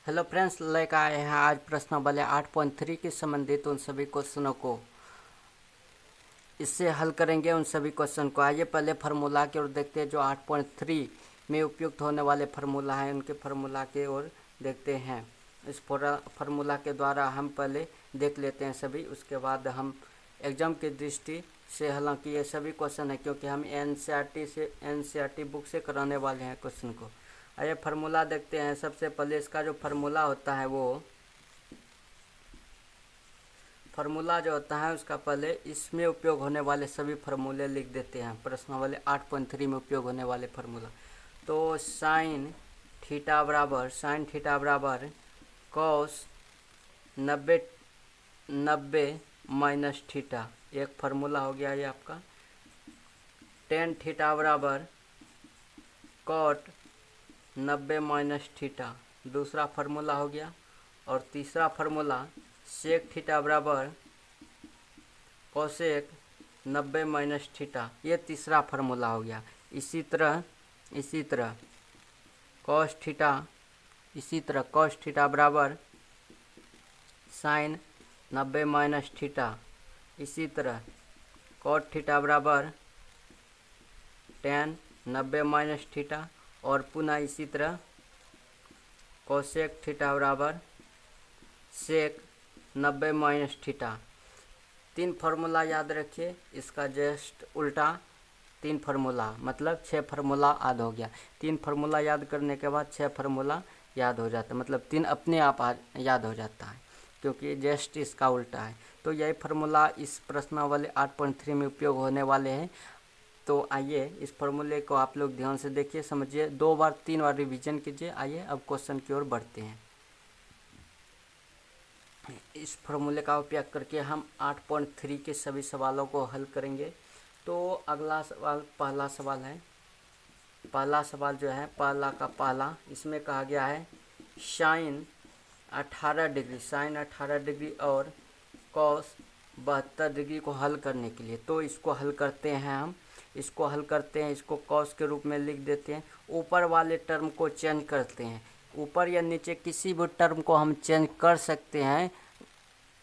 Hello friends, लेकर आए हैं आज प्रश्नावली 8.3 के संबंधित उन सभी क्वेश्चनों को। इससे हल करेंगे उन सभी क्वेश्चन को। आइए पहले फार्मूला की ओर देखते हैं। जो 8.3 में उपयुक्त होने वाले फार्मूला हैं उनके फार्मूला की ओर देखते हैं। इस फार्मूला के द्वारा हम पहले देख लेते हैं सभी, उसके बाद हम एग्जाम की दृष्टि से, हालांकि ये सभी क्वेश्चन है क्योंकि हम एनसीईआरटी बुक से कराने वाले हैं क्वेश्चन को। आइए फार्मूला देखते हैं। सबसे पहले इसका जो फार्मूला होता है वो फार्मूला जो होता है उसका पहले इसमें उपयोग होने वाले सभी फार्मूले लिख देते हैं। प्रश्नावली 8.3 में उपयोग होने वाले फार्मूला। तो साइन थीटा बराबर कॉस 90 माइनस थीटा, एक फार्मूला हो गया ये आपका। टेन थीटा बराबर कॉट 90 माइनस थीटा, दूसरा फार्मूला हो गया। और तीसरा फार्मूला सेक थीटा बराबर कोसेक 90 माइनस थीटा, ये तीसरा फार्मूला हो गया। इसी तरह कॉस थीटा बराबर साइन 90 माइनस थीटा। इसी तरह कॉट थीटा बराबर टेन 90 माइनस थीटा। और पुनः इसी तरह कोसेक थीटा बराबर सेक 90 माइनस थीटा। 3 फार्मूला याद रखिए। इसका जस्ट उल्टा 3 फार्मूला, मतलब 6 फार्मूला याद हो गया। 3 फार्मूला याद करने के बाद 6 फार्मूला याद हो जाता है, मतलब 3 अपने आप याद हो जाता है क्योंकि जस्ट इसका उल्टा है। तो यही फार्मूला इस प्रश्नावली 8.3 में उपयोग होने वाले हैं। तो आइए इस फार्मूले को आप लोग ध्यान से देखिए, समझिए, 2 बार 3 बार रिवीजन कीजिए। आइए अब क्वेश्चन की ओर बढ़ते हैं। इस फार्मूले का उपयोग करके हम 8.3 के सभी सवालों को हल करेंगे। तो अगला सवाल, पहला सवाल है। पहला सवाल जो है, पहला इसमें कहा गया है साइन 18 डिग्री और कॉस 72 डिग्री को हल करने के लिए। तो इसको हल करते हैं हम। इसको कॉस के रूप में लिख देते हैं। ऊपर वाले टर्म को चेंज करते हैं। ऊपर या नीचे किसी भी टर्म को हम चेंज कर सकते हैं,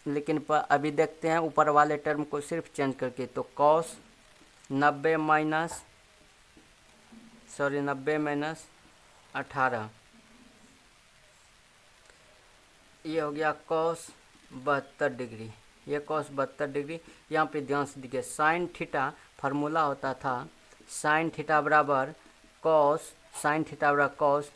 लेकिन अभी देखते हैं ऊपर वाले टर्म को सिर्फ चेंज करके। तो कॉस 90 माइनस 18, ये हो गया कॉस 72 डिग्री। ये कॉस 72 डिग्री। यहाँ पे ध्यान से देखिए, साइन थीटा फार्मूला होता था साइन थीटा बराबर कॉस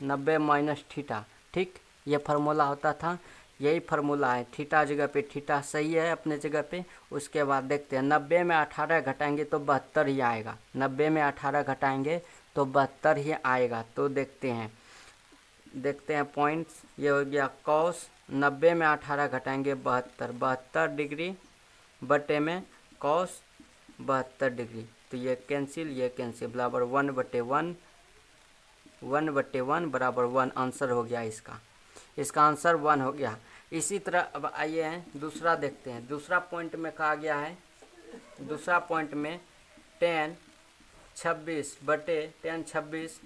90 माइनस थीटा। ठीक, ये फार्मूला होता था। यही फार्मूला है। थीटा जगह पे थीटा सही है अपने जगह पे। उसके बाद देखते हैं 90 में 18 घटाएंगे तो 72 ही आएगा। 90 में 18 घटाएंगे तो 72 ही आएगा। तो देखते हैं पॉइंट्स। ये हो गया कॉस 90 में 18 घटाएंगे 72 डिग्री बटे में कॉस 72 डिग्री। तो ये कैंसिल बराबर 1/1 बराबर 1 आंसर हो गया इसका आंसर 1 हो गया। इसी तरह अब आइए दूसरा देखते हैं। दूसरा पॉइंट में कहा गया है, दूसरा पॉइंट में tan 26 बटे tan 26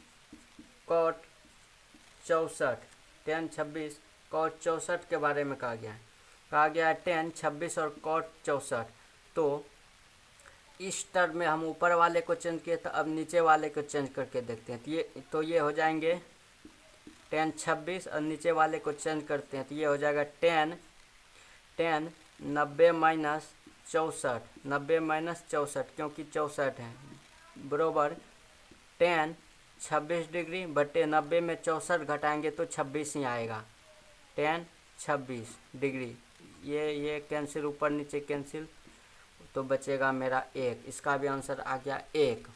कॉट 64 के बारे में कहा गया है tan 26 और कॉट 64। तो इस टर्म में हम ऊपर वाले को चेंज किए, तो अब नीचे वाले को चेंज करके देखते हैं। तो ये हो जाएंगे tan 26 और नीचे वाले को चेंज करते हैं तो ये हो जाएगा tan 90 माइनस 64, क्योंकि 64 है, बराबर tan 26 डिग्री बटे 90 में 64 घटाएंगे तो 26 ही आएगा। tan 26 डिग्री, ये कैंसिल, ऊपर नीचे कैंसिल, तो बचेगा मेरा 1। इसका भी आंसर आ गया 1।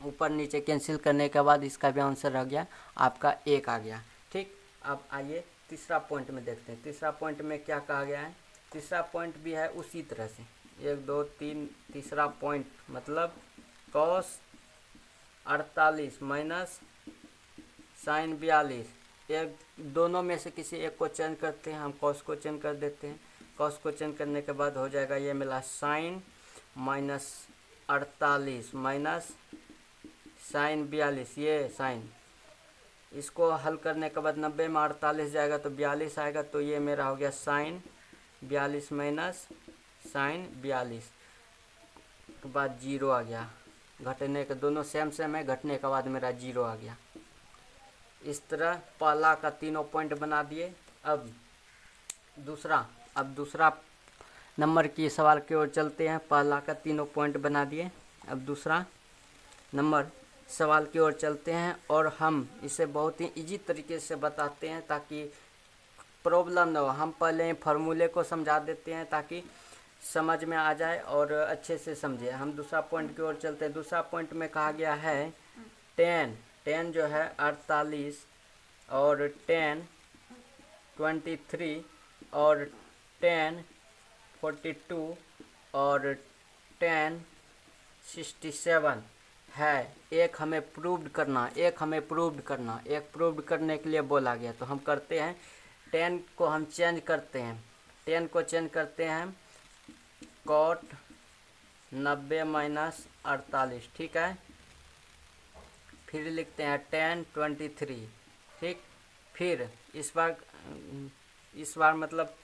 ऊपर नीचे कैंसिल करने के बाद इसका भी आंसर आ गया आपका 1 आ गया। ठीक, अब आइए तीसरा पॉइंट में देखते हैं। तीसरा पॉइंट में क्या कहा गया है। तीसरा पॉइंट भी है उसी तरह से, 1 2 3। तीसरा पॉइंट मतलब कॉस 48 माइनस साइन 42, एक दोनों में से किसी एक को चेंज करते हैं। हम कॉस को चेंज कर देते हैं। कॉस को चेंज करने के बाद हो जाएगा ये मिला साइन माइनस 48 माइनस साइन 42, ये साइन इसको हल करने के बाद 90 में 48 जाएगा तो 42 आएगा। तो ये मेरा हो गया साइन 42 माइनस साइन 42 के बाद 0 आ गया। घटने के दोनों सेम सेम है, घटने के बाद मेरा 0 आ गया। इस तरह पहला का तीनों पॉइंट बना दिए। अब दूसरा नंबर की सवाल की ओर चलते हैं। पहला का तीनों पॉइंट बना दिए, अब दूसरा नंबर सवाल की ओर चलते हैं और हम इसे बहुत ही इजी तरीके से बताते हैं ताकि प्रॉब्लम ना हो। हम पहले ही फार्मूले को समझा देते हैं ताकि समझ में आ जाए और अच्छे से समझे। हम दूसरा पॉइंट की ओर चलते हैं। दूसरा पॉइंट में कहा गया है 10 जो है 48 और 10 23 और 10 42 और 10 67 है। एक हमें प्रूव्ड करना, एक प्रूव्ड करने के लिए बोला गया। तो हम करते हैं 10 को हम चेंज करते हैं, 10 को चेंज करते हैं कॉट 90 माइनस 48, ठीक है। फिर लिखते हैं 10 23, ठीक। फिर इस बार मतलब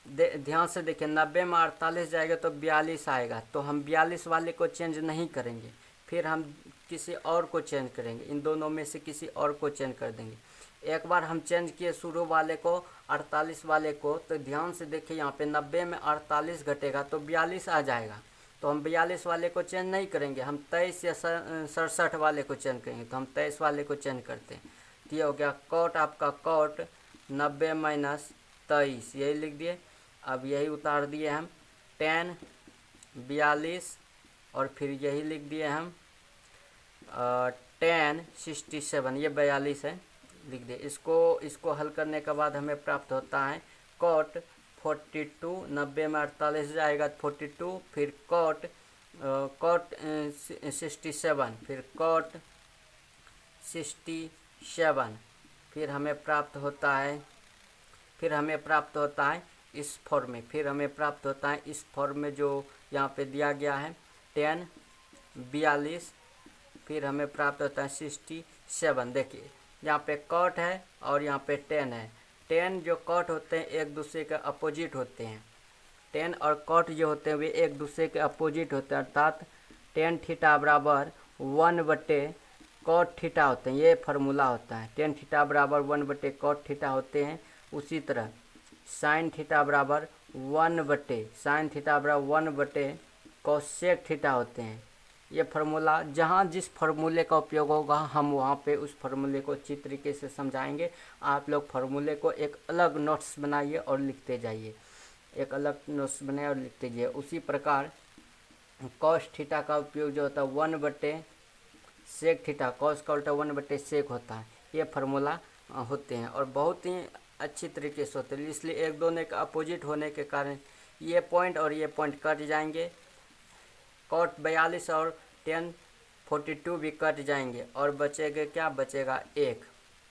ध्यान से देखिए 90 में 48 जाएगा तो 42 आएगा। तो हम 42 वाले को चेंज नहीं करेंगे, फिर हम किसी और को चेंज करेंगे, इन दोनों में से किसी और को चेंज कर देंगे। एक बार हम चेंज किए शुरू वाले को 48 वाले को, तो ध्यान से देखिए यहाँ पे 90 में 48 घटेगा तो 42 आ जाएगा। तो हम 42 वाले को चेंज नहीं करेंगे, हम 23 या 67 वाले को चेंज करेंगे। तो हम 23 वाले को चेंज करते हैं। तो ये हो गया कॉट, आपका कॉट 90 माइनस 23, यही लिख दिए। अब यही उतार दिए हम 10 42 और फिर यही लिख दिए हम 10 67, ये 42 है, लिख दिए। इसको हल करने के बाद हमें प्राप्त होता है कॉट 42, 90 में 48 जाएगा 42, फिर कॉट 67, फिर कॉट 67, फिर हमें प्राप्त होता है इस फॉर्म में। फिर हमें प्राप्त होता है इस फॉर्म में जो यहाँ पे दिया गया है 10 42, फिर हमें प्राप्त होता है 67। देखिए यहाँ पे कॉट है और यहाँ पे 10 है। 10 जो कॉट होते हैं एक दूसरे के अपोजिट होते हैं, 10 और कॉट जो होते हैं वे एक दूसरे के अपोजिट होते हैं, अर्थात tan थीटा बराबर 1/cot थीटा होते हैं। ये फार्मूला होता है, tan थीटा बराबर 1/cot थीटा होते हैं। उसी तरह साइन थीटा बराबर 1/cosec थीटा होते हैं। ये फार्मूला जहाँ जिस फार्मूले का उपयोग होगा हम वहाँ पे उस फार्मूले को अच्छी तरीके से समझाएंगे। आप लोग फार्मूले को एक अलग नोट्स बनाइए और लिखते जाइए, एक अलग नोट्स बनाइए और लिखते जाइए। उसी प्रकार कॉस थीटा का उपयोग जो होता है 1/sec थीटा, कॉस का उल्टा 1/sec होता है। ये फार्मूला होते हैं और बहुत ही अच्छी तरीके से होते हैं। इसलिए एक दोनों के अपोजिट होने के कारण ये पॉइंट और ये पॉइंट कट जाएंगे। कॉट 42 और tan 42 भी कट जाएंगे और बचेगा क्या, बचेगा 1।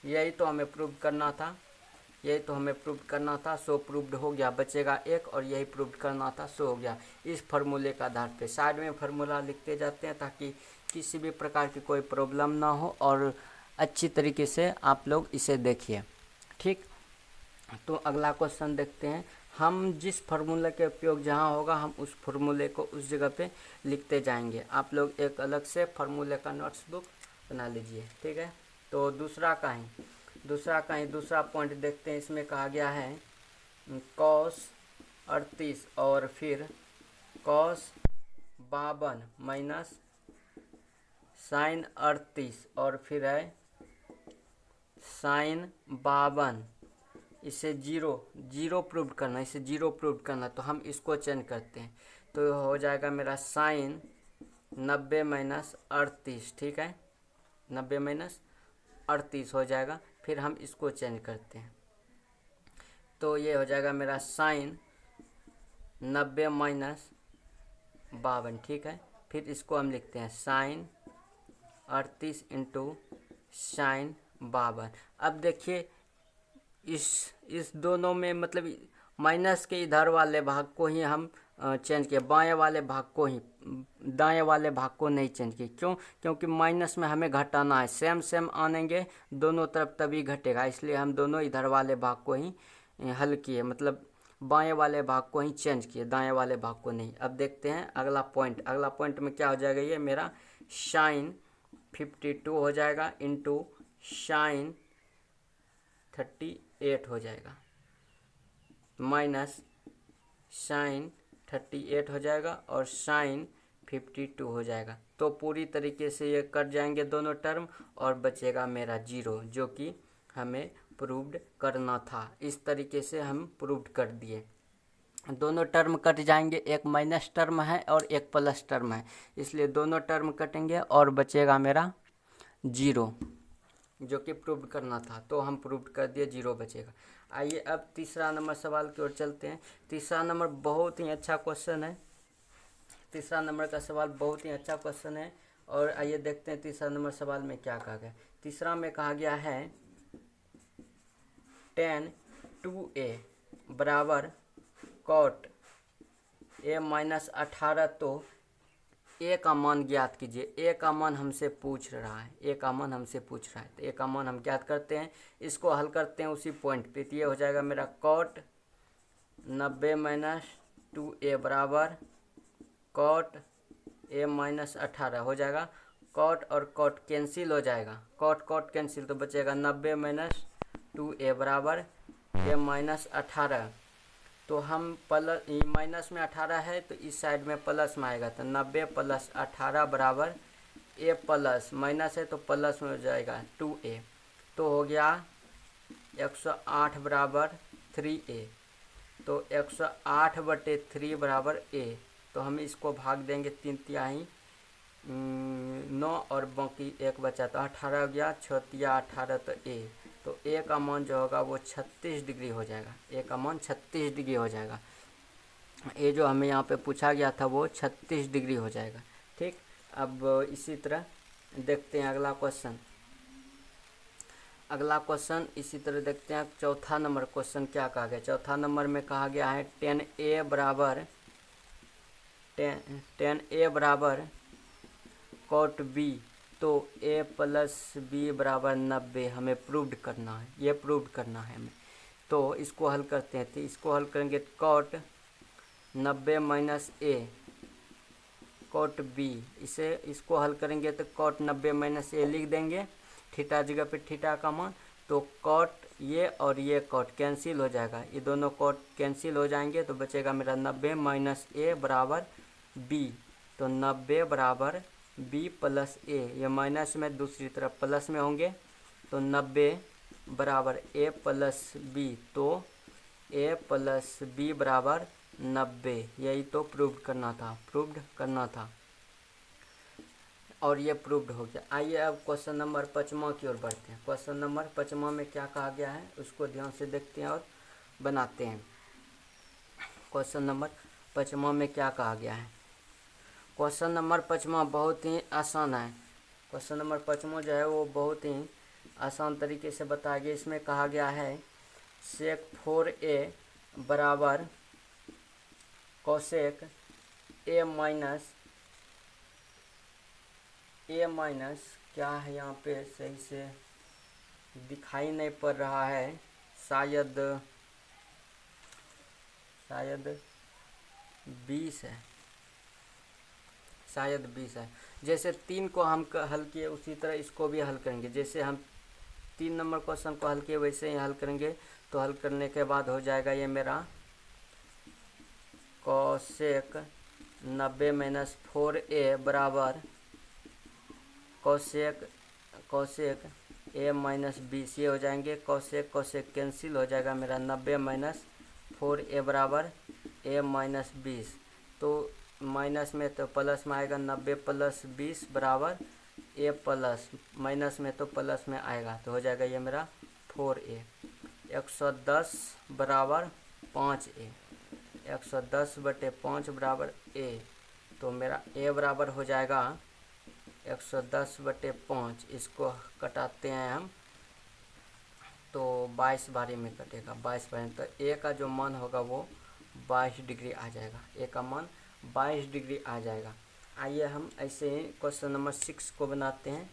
यही तो हमें प्रूव करना था, सो प्रूव्ड हो गया। बचेगा 1 और यही प्रूव करना था, सो हो गया। इस फार्मूले का आधार पे साइड में फार्मूला लिखते जाते हैं ताकि किसी भी प्रकार की कोई प्रॉब्लम ना हो और अच्छी तरीके से आप लोग इसे देखिए, ठीक। तो अगला क्वेश्चन देखते हैं। हम जिस फार्मूले के उपयोग जहाँ होगा हम उस फार्मूले को उस जगह पे लिखते जाएंगे। आप लोग एक अलग से फार्मूले का नोट्स बुक बना लीजिए, ठीक है। तो दूसरा पॉइंट देखते हैं। इसमें कहा गया है cos 38 और फिर cos 52 माइनस साइन 38 और फिर है साइन 52, इसे जीरो प्रूव करना, तो हम इसको चेंज करते हैं। तो हो जाएगा मेरा साइन 90 माइनस 38, ठीक है, 90 माइनस 38 हो जाएगा। फिर हम इसको चेंज करते हैं तो ये हो जाएगा मेरा साइन 90 माइनस 52, ठीक है। फिर इसको हम लिखते हैं साइन 38 इंटू साइन 52। अब देखिए इस दोनों में मतलब माइनस के इधर वाले भाग को ही हम चेंज किया, बाएं वाले भाग को ही, दाएं वाले भाग को नहीं चेंज किया। क्यों? क्योंकि माइनस में हमें घटाना है, सेम सेम आनेंगे दोनों तरफ तभी घटेगा, इसलिए हम दोनों इधर वाले भाग को ही हल किए, मतलब बाएं वाले भाग को ही चेंज किए, दाएं वाले भाग को नहीं। अब देखते हैं अगला पॉइंट। अगला पॉइंट में क्या हो जाएगा, ये मेरा साइन 52 हो जाएगा इंटू साइन 38 हो जाएगा, माइनस साइन 38 हो जाएगा और साइन 52 हो जाएगा। तो पूरी तरीके से ये कट जाएंगे दोनों टर्म और बचेगा मेरा 0, जो कि हमें प्रूव्ड करना था। इस तरीके से हम प्रूव्ड कर दिए। दोनों टर्म कट जाएंगे, एक माइनस टर्म है और एक प्लस टर्म है, इसलिए दोनों टर्म कटेंगे और बचेगा मेरा 0, जो कि प्रूव करना था। तो हम प्रूव कर दिए, 0 बचेगा। आइए अब तीसरा नंबर सवाल की ओर चलते हैं। तीसरा नंबर बहुत ही अच्छा क्वेश्चन है, तीसरा नंबर का सवाल बहुत ही अच्छा क्वेश्चन है। और आइए देखते हैं तीसरा नंबर सवाल में क्या कहा गया। तीसरा में कहा गया है tan 2a बराबर cot a माइनस 18। तो ए का मान ज्ञात कीजिए। ए का मान हमसे पूछ रहा है, ए का मान हमसे पूछ रहा है, तो ए का मान हम ज्ञात करते हैं, इसको हल करते हैं उसी पॉइंट पे। तो ये हो जाएगा मेरा cot 90 माइनस 2a बराबर cot a माइनस 18 हो जाएगा। cot और cot कैंसिल हो जाएगा, cot कैंसिल, तो बचेगा 90 माइनस 2a बराबर a माइनस 18। तो हम प्लस, माइनस में 18 है तो इस साइड में प्लस में आएगा, तो 90 प्लस 18 बराबर a प्लस, माइनस है तो प्लस में हो जाएगा 2a, तो हो गया 108 बराबर 3a। तो 108 बटे 3 बराबर a। तो हम इसको भाग देंगे 3/3, 9 और बाकी 1 बचा, तो 18 हो गया, 6 तिया 18, तो a। तो ए का मान जो होगा वो 36 डिग्री हो जाएगा, ए का मान 36 डिग्री हो जाएगा। ए जो हमें यहाँ पे पूछा गया था वो 36 डिग्री हो जाएगा। ठीक, अब इसी तरह देखते हैं अगला क्वेश्चन। अगला क्वेश्चन इसी तरह देखते हैं। चौथा नंबर क्वेश्चन क्या कहा गया। चौथा नंबर में कहा गया है tan a बराबर cot b। तो a प्लस बी बराबर 90 हमें प्रूव्ड करना है, ये प्रूव्ड करना है हमें। तो इसको हल करते हैं, तो इसको हल करेंगे cot 90 minus a cot b, इसको हल करेंगे तो cot 90 माइनस a लिख देंगे, थीटा जगह पे थीटा का मान। तो cot ये और ये cot कैंसिल हो जाएगा, ये दोनों cot कैंसिल हो जाएंगे, तो बचेगा मेरा 90 माइनस a बराबर b। तो 90 बराबर b प्लस a, ये माइनस में दूसरी तरफ प्लस में होंगे, तो 90 बराबर a प्लस b। तो a प्लस b बराबर 90, यही तो प्रूव्ड करना था, और ये प्रूव्ड हो गया। आइए अब क्वेश्चन नंबर 5वां की ओर बढ़ते हैं। क्वेश्चन नंबर 5वां में क्या कहा गया है उसको ध्यान से देखते हैं और बनाते हैं। क्वेश्चन नंबर 5वां में क्या कहा गया है। क्वेश्चन नंबर 5वां बहुत ही आसान है। क्वेश्चन नंबर 5वां जो है वो बहुत ही आसान तरीके से बताया गया। इसमें कहा गया है sec 4a बराबर cosec a माइनस क्या है, यहाँ पे सही से दिखाई नहीं पड़ रहा है, शायद 20 है, शायद 20 है। जैसे 3 को हम हल किए उसी तरह इसको भी हल करेंगे। जैसे हम 3 नंबर क्वेश्चन को हल किए वैसे ही हल करेंगे। तो हल करने के बाद हो जाएगा ये मेरा cosec 90 माइनस 4a बराबर cosec a माइनस 20, ये हो जाएंगे। cosec कैंसिल हो जाएगा, मेरा 90 माइनस 4a बराबर a माइनस 20। तो माइनस में तो प्लस में आएगा, 90 प्लस 20 बराबर a प्लस, माइनस में तो प्लस में आएगा, तो हो जाएगा ये मेरा 4a। 110 बराबर 5a, 110 बटे 5 बराबर a। तो मेरा a बराबर हो जाएगा 110 बटे 5, इसको कटाते हैं हम तो 22 बारी में कटेगा, 22 बारी। तो a का जो मान होगा वो 22 डिग्री आ जाएगा, ए का मान 22 डिग्री आ जाएगा। आइए हम ऐसे ही क्वेश्चन नंबर 6 को बनाते हैं।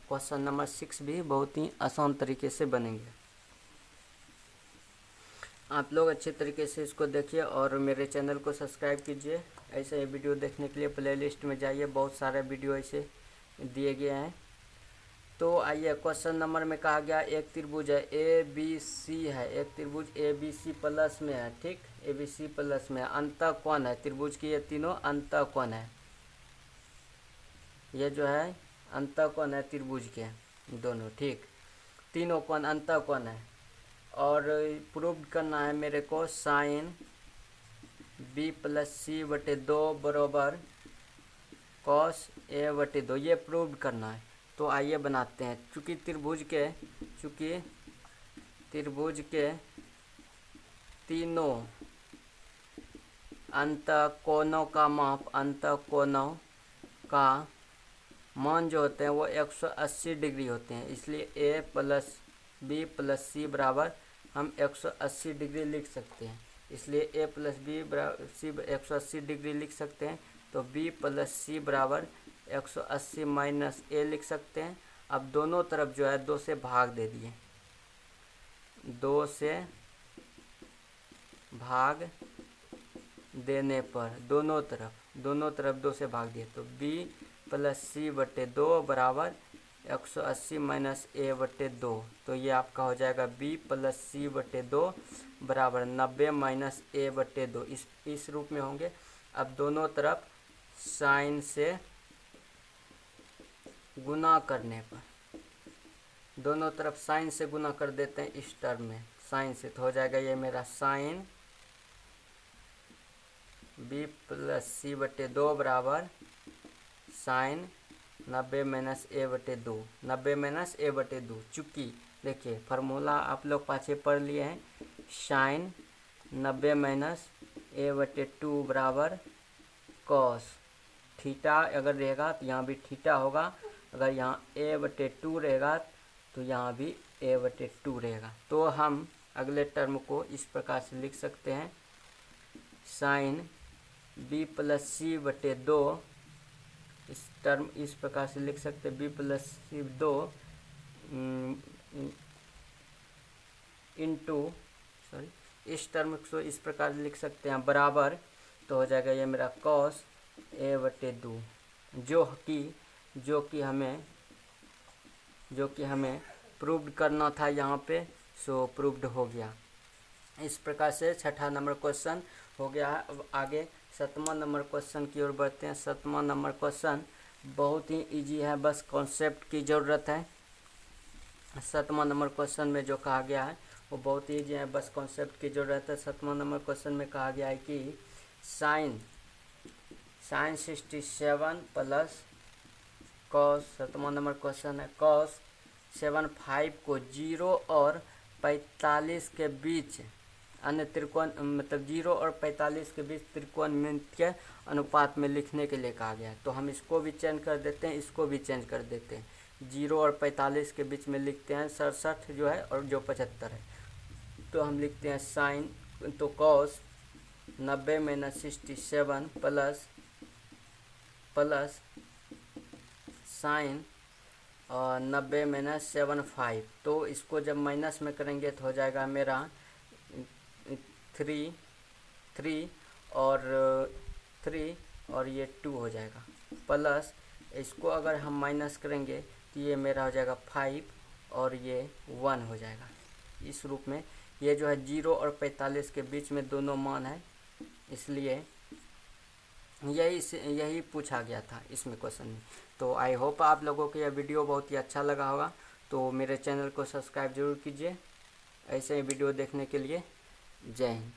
क्वेश्चन नंबर 6 भी बहुत ही आसान तरीके से बनेंगे। आप लोग अच्छे तरीके से इसको देखिए और मेरे चैनल को सब्सक्राइब कीजिए। ऐसे ही वीडियो देखने के लिए प्लेलिस्ट में जाइए, बहुत सारे वीडियो ऐसे दिए गए हैं। तो आइए क्वेश्चन नंबर में कहा गया एक त्रिभुज है ए बी सी है, एक त्रिभुज ए बी सी प्लस में है, ठीक, ए बी सी प्लस में अंतः कोण है त्रिभुज की, ये तीनों अंतः कोण है, ये जो है अंतः कोण है त्रिभुज के दोनों, ठीक, तीनों कोण अंतः कोण है। और प्रूव करना है मेरे को साइन बी प्लस सी बटे 2 बराबर कॉस ए बटे 2, ये प्रूव करना है। तो आइए बनाते हैं। चूँकि त्रिभुज के तीनों अंतः कोणों का माप, अंतः कोणों का मान जो होते हैं वो 180 डिग्री होते हैं, इसलिए ए प्लस बी प्लस सी बराबर हम 180 डिग्री लिख सकते हैं। इसलिए ए प्लस बी बराबर सी 180 डिग्री लिख सकते हैं। तो बी प्लस सी बराबर 180 माइनस ए लिख सकते हैं। अब दोनों तरफ जो है 2 से भाग दे दिए, 2 से भाग देने पर दोनों तरफ 2 से भाग दिए, तो बी प्लस सी बटे 2 बराबर 180 माइनस ए बटे 2। तो ये आपका हो जाएगा बी प्लस सी बटे 2 बराबर 90 माइनस ए बटे 2, इस रूप में होंगे। अब दोनों तरफ साइन से गुना करने पर, दोनों तरफ साइन से गुना कर देते हैं इस टर्म में, साइन से, तो हो जाएगा ये मेरा साइन बी प्लस सी बटे 2 बराबर साइन 90 माइनस ए बटे 2, 90 माइनस ए बटे 2। चूँकि देखिए फार्मूला आप लोग पाछे पढ़ लिए हैं, साइन 90 माइनस ए बटे 2 बराबर कॉस थीटा, अगर रहेगा तो यहाँ भी थीटा होगा, अगर यहाँ ए बटे 2 रहेगा तो यहाँ भी ए बटे 2 रहेगा। तो हम अगले टर्म को इस प्रकार से लिख सकते हैं, साइन बी प्लस सी बटे 2, इस टर्म इस प्रकार से लिख सकते हैं, बी प्लस सी 2 इंटू इस टर्म को इस प्रकार लिख सकते हैं बराबर, तो हो जाएगा ये मेरा कॉस ए बटे 2, जो कि हमें प्रूव्ड करना था यहाँ पे, सो प्रूव्ड हो गया। इस प्रकार से 6ठा नंबर क्वेश्चन हो गया है। अब आगे 7वां नंबर क्वेश्चन की ओर बढ़ते हैं। 7वां नंबर क्वेश्चन बहुत ही इजी है, बस कॉन्सेप्ट की ज़रूरत है। 7वां नंबर क्वेश्चन में जो कहा गया है वो बहुत ही इजी है, बस कॉन्सेप्ट की ज़रूरत है। 7वां नंबर क्वेश्चन में कहा गया है कि साइन 67 प्लस कॉस, 7वां नंबर क्वेश्चन है, कॉस 75 को 0 और 45 के बीच अन्य त्रिकोण, मतलब 0 और 45 के बीच त्रिकोणमिति के अनुपात में लिखने के लिए कहा गया है। तो हम इसको भी चेंज कर देते हैं, इसको भी चेंज कर देते हैं, 0 और 45 के बीच में लिखते हैं 67 जो है और जो 75 है। तो हम लिखते हैं साइन, तो कॉस 90 माइनस 67 प्लस साइन और 90 माइनस 75। तो इसको जब माइनस में करेंगे तो हो जाएगा मेरा 3 और ये 2 हो जाएगा, प्लस इसको अगर हम माइनस करेंगे तो ये मेरा हो जाएगा 5 और ये 1 हो जाएगा। इस रूप में ये जो है 0 और 45 के बीच में दोनों मान है, इसलिए यही पूछा गया था इसमें क्वेश्चन में। तो आई होप आप लोगों को यह वीडियो बहुत ही अच्छा लगा होगा। तो मेरे चैनल को सब्सक्राइब जरूर कीजिए ऐसे ही वीडियो देखने के लिए। जय हिंद।